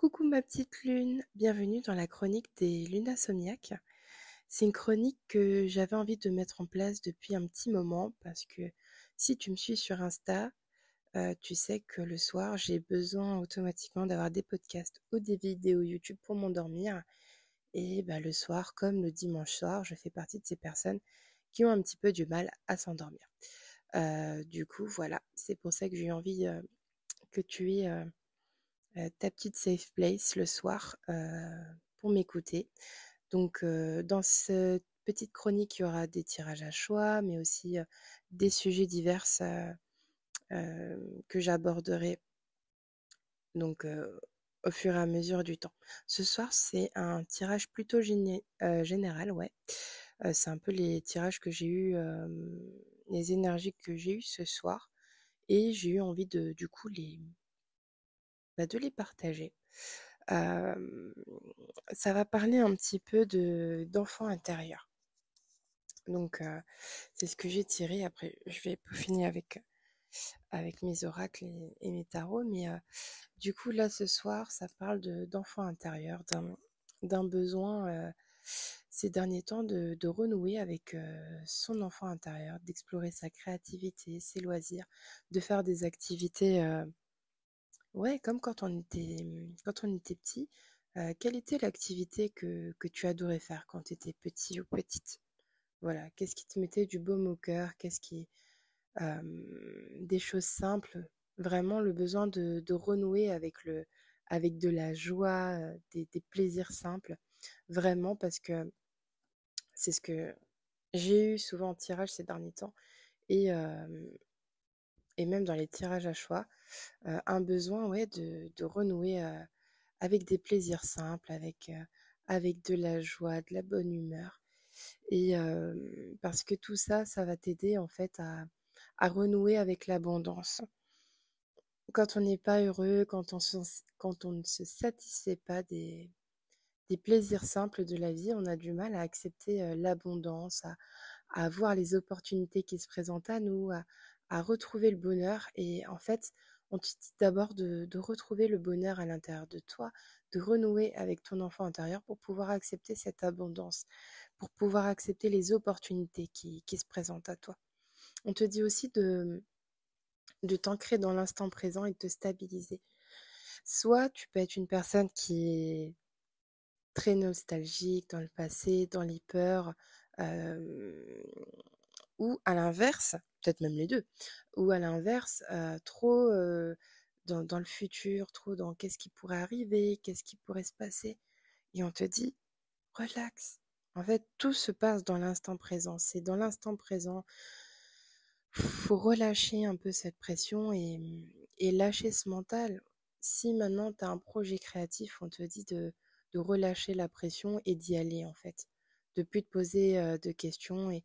Coucou ma petite lune, bienvenue dans la chronique des Lunasomniaques. C'est une chronique que j'avais envie de mettre en place depuis un petit moment parce que si tu me suis sur Insta, tu sais que le soir j'ai besoin automatiquement d'avoir des podcasts ou des vidéos YouTube pour m'endormir. Et bah, le soir, comme le dimanche soir, je fais partie de ces personnes qui ont un petit peu du mal à s'endormir. Du coup, voilà, c'est pour ça que j'ai eu envie que tu aies ta petite safe place le soir pour m'écouter. Donc, dans cette petite chronique, il y aura des tirages à choix, mais aussi des sujets divers que j'aborderai donc au fur et à mesure du temps. Ce soir, c'est un tirage plutôt général, ouais. C'est un peu les tirages que j'ai eu, les énergies que j'ai eues ce soir, et j'ai eu envie de, du coup, de les partager. Hem, Ça va parler un petit peu d'enfant intérieur. Donc, c'est ce que j'ai tiré. Après, je vais peaufiner avec mes oracles et mes tarots. Mais du coup, là, ce soir, ça parle d'enfant intérieur, d'un besoin ces derniers temps de renouer avec son enfant intérieur, d'explorer sa créativité, ses loisirs, de faire des activités. Ouais, comme quand on était petit, quelle était l'activité que tu adorais faire quand tu étais petit ou petite? Voilà, qu'est-ce qui te mettait du baume au cœur? Des choses simples, vraiment le besoin de renouer avec de la joie, des plaisirs simples, vraiment parce que c'est ce que j'ai eu souvent en tirage ces derniers temps et et même dans les tirages à choix, un besoin, ouais, de renouer, avec des plaisirs simples, avec de la joie, de la bonne humeur, et parce que tout ça, ça va t'aider en fait à renouer avec l'abondance. Quand on n'est pas heureux, quand on ne se satisfait pas des plaisirs simples de la vie, on a du mal à accepter l'abondance, à voir les opportunités qui se présentent à nous, à retrouver le bonheur. Et en fait, on te dit d'abord de retrouver le bonheur à l'intérieur de toi, de renouer avec ton enfant intérieur pour pouvoir accepter cette abondance, pour pouvoir accepter les opportunités qui se présentent à toi. On te dit aussi de t'ancrer dans l'instant présent et de te stabiliser. Soit tu peux être une personne qui est très nostalgique dans le passé, dans les peurs, euh, ou à l'inverse, peut-être même les deux, ou à l'inverse, trop dans le futur, trop dans qu'est-ce qui pourrait arriver, qu'est-ce qui pourrait se passer. Et on te dit, relax. En fait, tout se passe dans l'instant présent. C'est dans l'instant présent. Faut relâcher un peu cette pression et lâcher ce mental. Si maintenant tu as un projet créatif, on te dit de relâcher la pression et d'y aller en fait. De plus te poser de questions et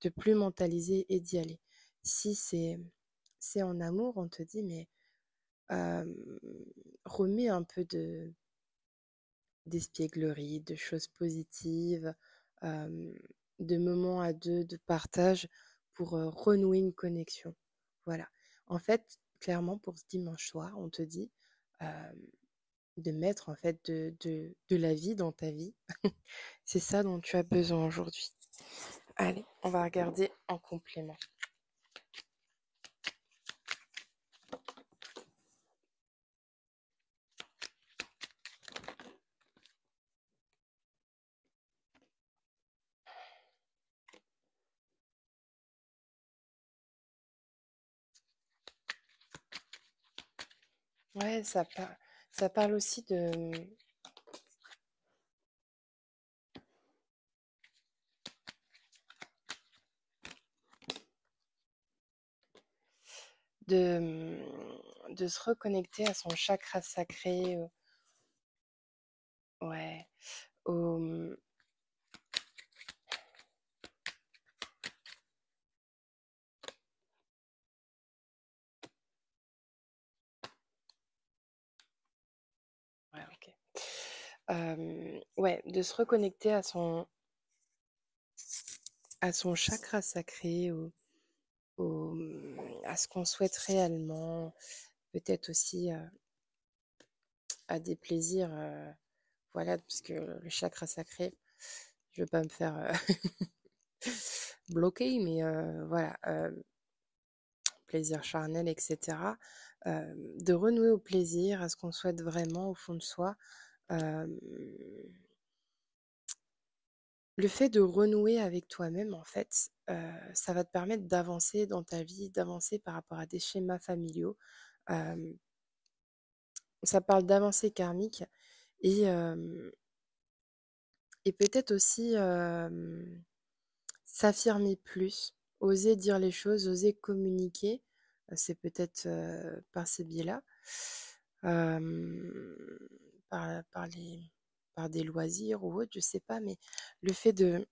de plus mentaliser et d'y aller. Si c'est en amour, on te dit mais euh, remets un peu d'espièglerie, de choses positives, euh, de moments à deux, de partage pour renouer une connexion. Voilà. En fait, clairement, pour ce dimanche soir, on te dit euh, de mettre en fait de la vie dans ta vie. C'est ça dont tu as besoin aujourd'hui. Allez, on va regarder en complément. Ouais, ça parle aussi de, de se reconnecter à son chakra sacré. Ouais, au, ouais, ok. Ouais, de se reconnecter à son chakra sacré, à ce qu'on souhaite réellement, peut-être aussi à des plaisirs, voilà, parce que le chakra sacré, je veux pas me faire bloquer, mais voilà, plaisir charnel, etc. De renouer au plaisir, à ce qu'on souhaite vraiment au fond de soi. Euh, le fait de renouer avec toi-même, en fait, ça va te permettre d'avancer dans ta vie, d'avancer par rapport à des schémas familiaux. Euh, ça parle d'avancée karmique et, euh, et peut-être aussi s'affirmer plus, oser dire les choses, oser communiquer. C'est peut-être par ces biais-là. euh, par par des loisirs ou autre, je sais pas, mais le fait de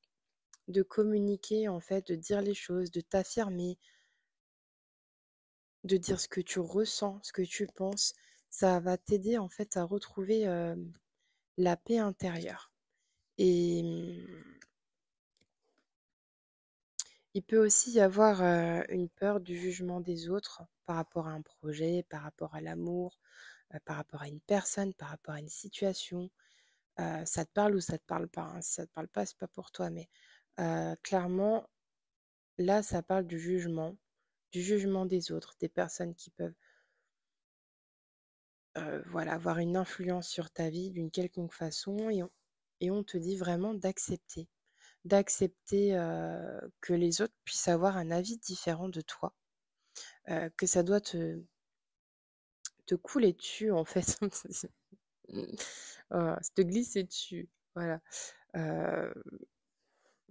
communiquer, en fait, de dire les choses, de t'affirmer, de dire ce que tu ressens, ce que tu penses, ça va t'aider en fait à retrouver la paix intérieure. Et il peut aussi y avoir une peur du jugement des autres par rapport à un projet, par rapport à l'amour, par rapport à une personne, par rapport à une situation. Ça te parle ou ça te parle pas, hein. Si ça te parle pas, c'est pas pour toi. Mais clairement, là, ça parle du jugement des autres, des personnes qui peuvent voilà, avoir une influence sur ta vie d'une quelconque façon. Et on te dit vraiment d'accepter. D'accepter que les autres puissent avoir un avis différent de toi. Que ça doit te couler dessus, en fait. Voilà, te glisser dessus. Voilà. Euh,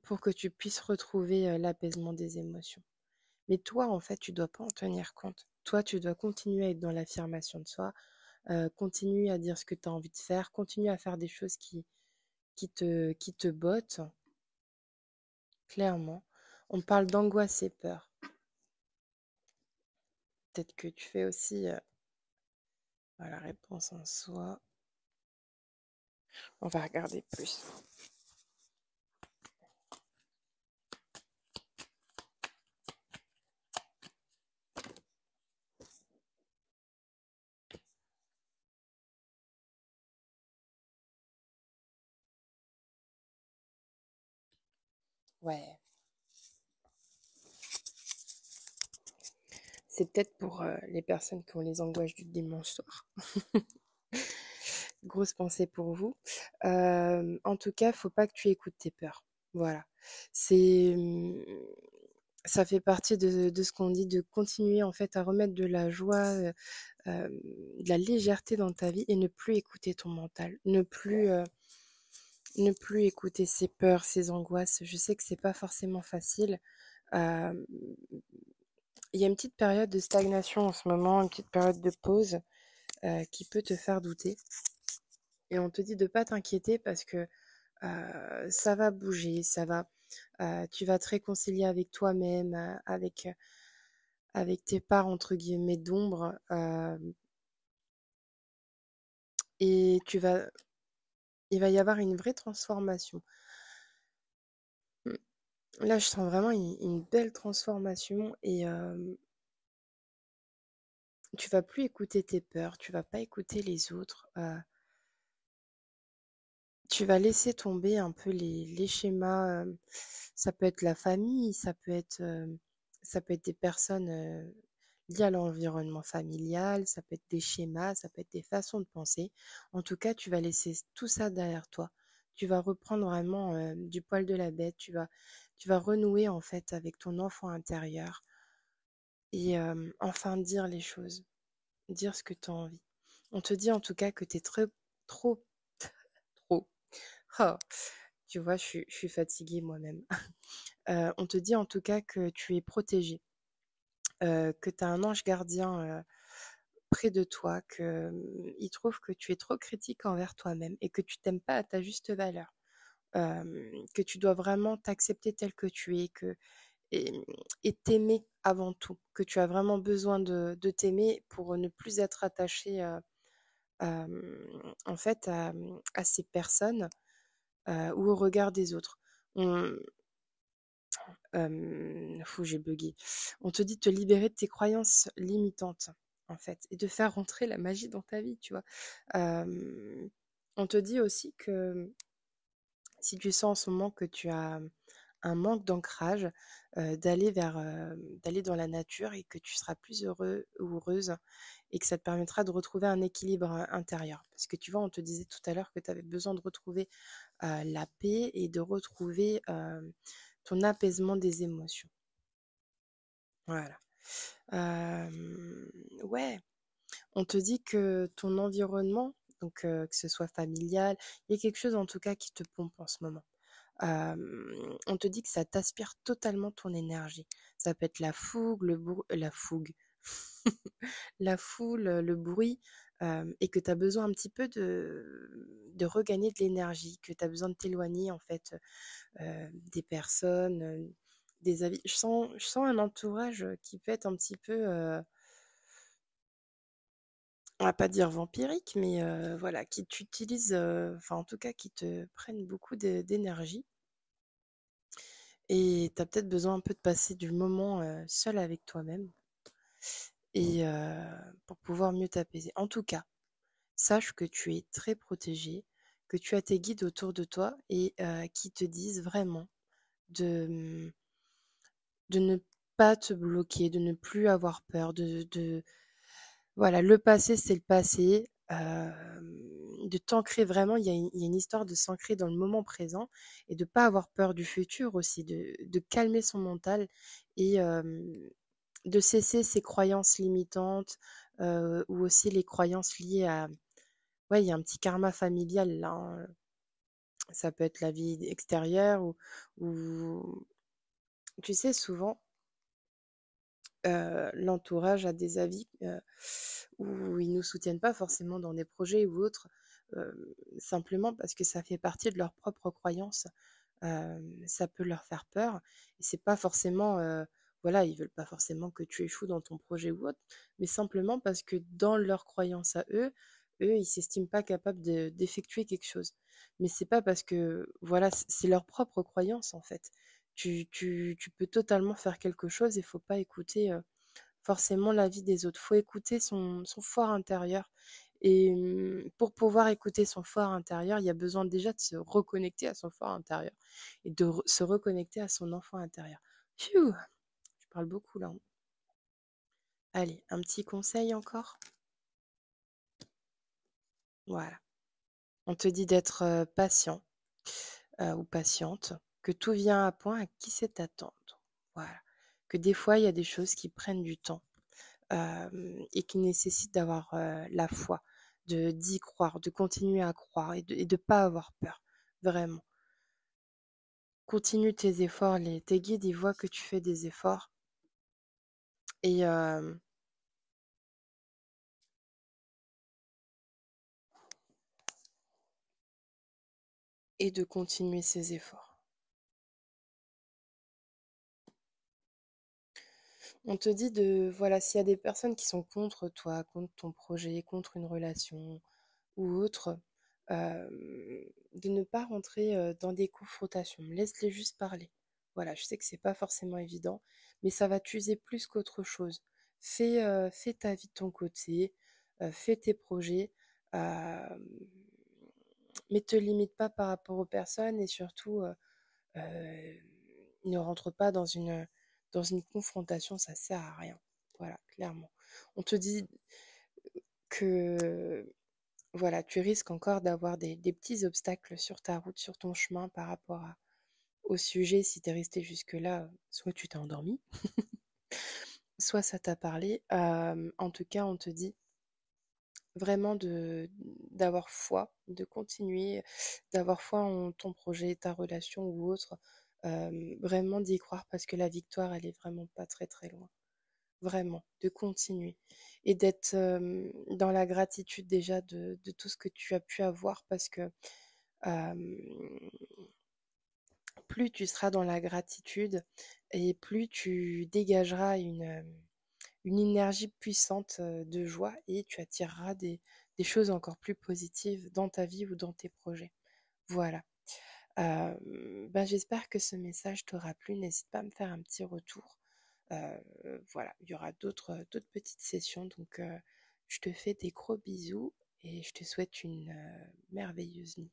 pour que tu puisses retrouver l'apaisement des émotions. Mais toi, en fait, tu dois pas en tenir compte. Toi, tu dois continuer à être dans l'affirmation de soi, continuer à dire ce que tu as envie de faire, continuer à faire des choses qui te bottent, clairement. On parle d'angoisse et peur. Peut-être que tu fais aussi la réponse en soi. On va regarder plus. Ouais. C'est peut-être pour les personnes qui ont les angoisses du dimanche soir. Grosse pensée pour vous. En tout cas, faut pas que tu écoutes tes peurs. Voilà. C'est, ça fait partie de ce qu'on dit, de continuer en fait à remettre de la joie, de la légèreté dans ta vie et ne plus écouter ton mental, ne plus écouter ses peurs, ses angoisses. Je sais que c'est pas forcément facile. Euh, Il y a une petite période de stagnation en ce moment, une petite période de pause qui peut te faire douter. Et on te dit de pas t'inquiéter parce que ça va bouger, tu vas te réconcilier avec toi-même, avec tes parts entre guillemets d'ombre, et il va y avoir une vraie transformation. Là, je sens vraiment une belle transformation et tu vas plus écouter tes peurs, tu vas pas écouter les autres. Tu vas laisser tomber un peu les schémas. Ça peut être la famille, ça peut être des personnes liées à l'environnement familial, ça peut être des schémas, ça peut être des façons de penser. En tout cas, tu vas laisser tout ça derrière toi. Tu vas reprendre vraiment du poil de la bête. Tu vas renouer en fait avec ton enfant intérieur et enfin dire les choses, dire ce que tu as envie. On te dit en tout cas que tu es trop, trop. Oh, tu vois, je suis fatiguée moi-même. On te dit en tout cas que tu es protégée, que tu as un ange gardien près de toi, que il trouve que tu es trop critique envers toi-même et que tu t'aimes pas à ta juste valeur, que tu dois vraiment t'accepter tel que tu es, et, et t'aimer avant tout, que tu as vraiment besoin de t'aimer pour ne plus être attaché en fait à ces personnes ou au regard des autres. On, fou, j'ai bugué. On te dit de te libérer de tes croyances limitantes. en fait, et de faire rentrer la magie dans ta vie, tu vois. Euh, on te dit aussi que si tu sens en ce moment que tu as un manque d'ancrage, d'aller dans la nature et que tu seras plus heureux ou heureuse et que ça te permettra de retrouver un équilibre intérieur. Parce que tu vois, on te disait tout à l'heure que tu avais besoin de retrouver la paix et de retrouver ton apaisement des émotions. Voilà. Ouais, on te dit que ton environnement, donc que ce soit familial, il y a quelque chose en tout cas qui te pompe en ce moment. On te dit que ça t'aspire totalement ton énergie. Ça peut être la fougue, la fougue, la foule, le bruit, et que tu as besoin un petit peu de regagner de l'énergie, que tu as besoin de t'éloigner en fait des personnes, des avis. Je sens un entourage qui peut être un petit peu, on va pas dire vampirique, mais voilà, qui t'utilise, enfin en tout cas qui te prennent beaucoup d'énergie. Et tu as peut-être besoin un peu de passer du moment seul avec toi-même et pour pouvoir mieux t'apaiser. En tout cas, sache que tu es très protégé, que tu as tes guides autour de toi et qui te disent vraiment de, de ne pas te bloquer, de ne plus avoir peur, voilà, le passé, c'est le passé. De t'ancrer vraiment, il y a une histoire de s'ancrer dans le moment présent et de pas avoir peur du futur aussi, de calmer son mental et de cesser ses croyances limitantes ou aussi les croyances liées à... Ouais, il y a un petit karma familial là, hein. Ça peut être la vie extérieure ou... Tu sais, souvent, l'entourage a des avis où ils nous soutiennent pas forcément dans des projets ou autres, simplement parce que ça fait partie de leurs propres croyances. Ça peut leur faire peur et c'est pas forcément, voilà, ils veulent pas forcément que tu échoues dans ton projet ou autre, mais simplement parce que dans leurs croyances à eux, ils s'estiment pas capables d'effectuer quelque chose. Mais c'est pas parce que, voilà, c'est leur propre croyance en fait. Tu peux totalement faire quelque chose et faut pas écouter forcément l'avis des autres. Faut écouter son fort intérieur. Et pour pouvoir écouter son fort intérieur, il y a besoin déjà de se reconnecter à son fort intérieur et de se reconnecter à son enfant intérieur. Pfiou, je parle beaucoup là. Allez, un petit conseil encore. Voilà. On te dit d'être patient ou patiente, que tout vient à point à qui sait attendre. Voilà. Que des fois, il y a des choses qui prennent du temps et qui nécessitent d'avoir la foi, d'y croire, de continuer à croire et de pas avoir peur. Vraiment. Continue tes efforts. Tes guides, ils voient que tu fais des efforts et, euh, et de continuer ces efforts. On te dit de, voilà, s'il y a des personnes qui sont contre toi, contre ton projet, contre une relation ou autre, euh, de ne pas rentrer dans des confrontations. Laisse-les juste parler. Voilà, je sais que c'est pas forcément évident, mais ça va t'user plus qu'autre chose. Fais ta vie de ton côté, fais tes projets, euh, mais te limite pas par rapport aux personnes et surtout euh, ne rentre pas dans une confrontation, ça sert à rien. Voilà, clairement. On te dit que voilà, tu risques encore d'avoir des petits obstacles sur ta route, sur ton chemin par rapport au sujet. Si tu es resté jusque-là, soit tu t'es endormi, soit ça t'a parlé. En tout cas, on te dit vraiment d'avoir foi, de continuer, d'avoir foi en ton projet, ta relation ou autre. Vraiment d'y croire parce que la victoire, elle est vraiment pas très très loin. Vraiment, de continuer et d'être dans la gratitude déjà de tout ce que tu as pu avoir parce que euh, plus tu seras dans la gratitude et plus tu dégageras une énergie puissante de joie et tu attireras des choses encore plus positives dans ta vie ou dans tes projets. Voilà. Ben, j'espère que ce message t'aura plu. N'hésite pas à me faire un petit retour. Voilà, il y aura d'autres petites sessions. Donc, je te fais des gros bisous et je te souhaite une merveilleuse nuit.